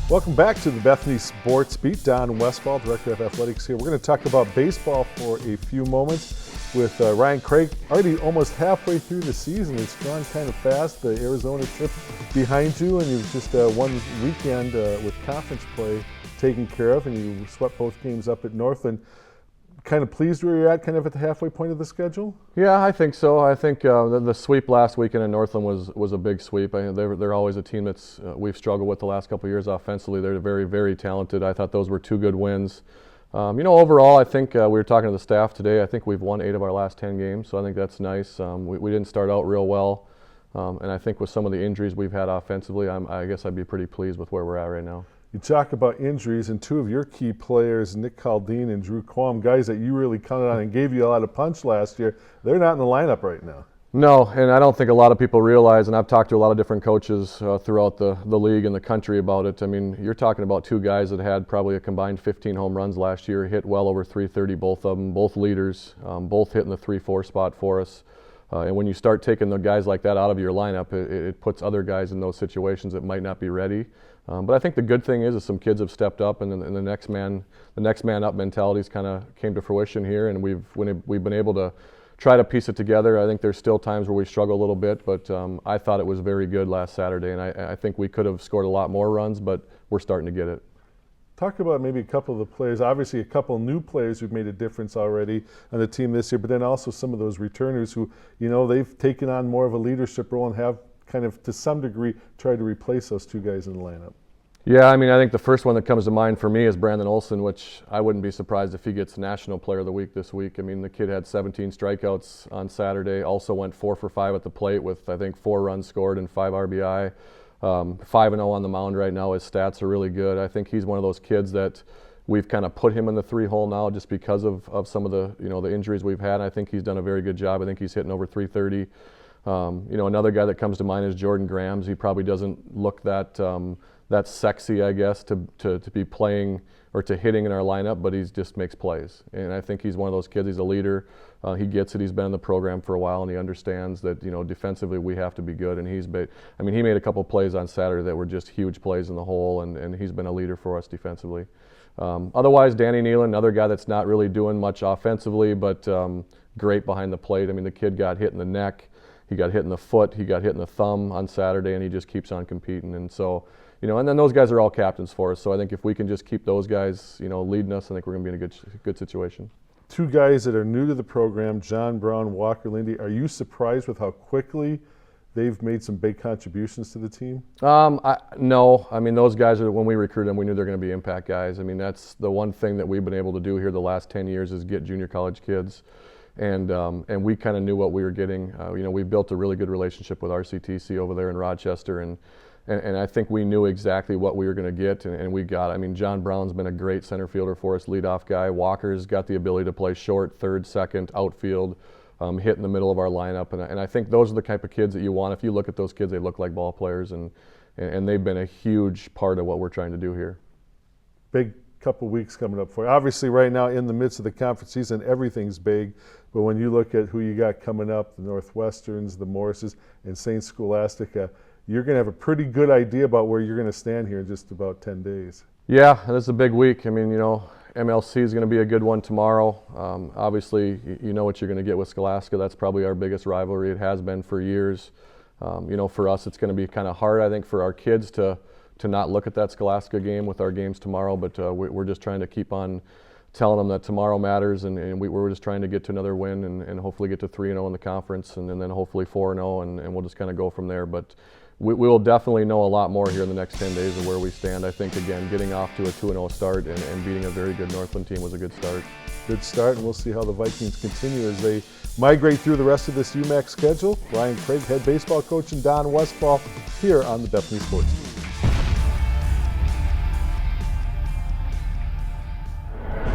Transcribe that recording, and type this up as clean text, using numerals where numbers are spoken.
Welcome back to the Bethany Sports Beat. Don Westfall, Director of Athletics here. We're going to talk about baseball for a few moments with Ryan Kragh. Already almost halfway through the season. It's gone kind of fast. The Arizona trip behind you, and you've just one weekend with conference play taken care of, and you swept both games up at Northland. Kind of pleased where you're at, kind of at the halfway point of the schedule? Yeah, I think so. I think the sweep last weekend in Northland was a big sweep. They're always a team that's we've struggled with the last couple of years offensively. They're very, very talented. I thought those were two good wins. Overall, I think we were talking to the staff today. I think we've won 8 of our last 10 games, so I think that's nice. We didn't start out real well, and I think with some of the injuries we've had offensively, I guess I'd be pretty pleased with where we're at right now. You talk about injuries, and 2 of your key players, Nick Caldine and Drew Quam, guys that you really counted on and gave you a lot of punch last year, they're not in the lineup right now. No, and I don't think a lot of people realize, and I've talked to a lot of different coaches throughout the league and the country about it. I mean, you're talking about 2 guys that had probably a combined 15 home runs last year, hit well over 330, both of them, both leaders, both hitting the 3-4 spot for us. And when you start taking the guys like that out of your lineup, it puts other guys in those situations that might not be ready. But I think the good thing is some kids have stepped up, and the next man up mentalities kind of came to fruition here, and we've been able to try to piece it together. I think there's still times where we struggle a little bit, but I thought it was very good last Saturday, and I think we could have scored a lot more runs, but we're starting to get it. Talk about maybe a couple of the players. Obviously, a couple new players who've made a difference already on the team this year, but then also some of those returners who, they've taken on more of a leadership role and have kind of, to some degree, tried to replace those 2 guys in the lineup. Yeah, I mean, I think the first one that comes to mind for me is Brandon Olson, which I wouldn't be surprised if he gets National Player of the Week this week. I mean, the kid had 17 strikeouts on Saturday, also went 4 for 5 at the plate with, I think, 4 runs scored and 5 RBI. 5-0 on the mound right now. His stats are really good. I think he's one of those kids that we've kind of put him in the 3-hole now just because of some of the the injuries we've had. I think he's done a very good job. I think he's hitting over 330. Another guy that comes to mind is Jordan Grams. He probably doesn't look that sexy, I guess, to be playing or to hitting in our lineup, but he just makes plays. And I think he's one of those kids. He's a leader. He gets it. He's been in the program for a while, and he understands that defensively we have to be good. And he made a couple plays on Saturday that were just huge plays in the hole, and he's been a leader for us defensively. Otherwise, Danny Nealon, another guy that's not really doing much offensively, but great behind the plate. I mean, the kid got hit in the neck, he got hit in the foot, he got hit in the thumb on Saturday, and he just keeps on competing. And so, and then those guys are all captains for us. So I think if we can just keep those guys, leading us, I think we're going to be in a good situation. 2 guys that are new to the program, John Brown, Walker Lindy. Are you surprised with how quickly they've made some big contributions to the team? No. I mean, those guys when we recruited them, we knew they're going to be impact guys. I mean, that's the one thing that we've been able to do here the last 10 years is get junior college kids. And we kind of knew what we were getting. We've built a really good relationship with RCTC over there in Rochester, and I think we knew exactly what we were going to get, and we got it. I mean, John Brown's been a great center fielder for us, leadoff guy. Walker's got the ability to play short, third, second, outfield, hit in the middle of our lineup. And I think those are the type of kids that you want. If you look at those kids, they look like ball players, and they've been a huge part of what we're trying to do here. Big couple weeks coming up for you. Obviously, right now in the midst of the conference season, everything's big. But when you look at who you got coming up, the Northwesterns, the Morrises, and St. Scholastica, you're going to have a pretty good idea about where you're going to stand here in just about 10 days. Yeah, that's a big week. I mean, MLC is going to be a good one tomorrow. Obviously, you know what you're going to get with Scholastica. That's probably our biggest rivalry. It has been for years. For us, it's going to be kind of hard, I think, for our kids to not look at that Scholastica game with our games tomorrow, but we're just trying to keep on telling them that tomorrow matters, and we're just trying to get to another win and hopefully get to 3-0 in the conference, and then hopefully 4-0, and we'll just kind of go from there. But we will definitely know a lot more here in the next 10 days of where we stand. I think, again, getting off to a 2-0 start and beating a very good Northland team was a good start. Good start, and we'll see how the Vikings continue as they migrate through the rest of this UMAC schedule. Ryan Kragh, head baseball coach, and Don Westfall here on the Bethany Sports Beat.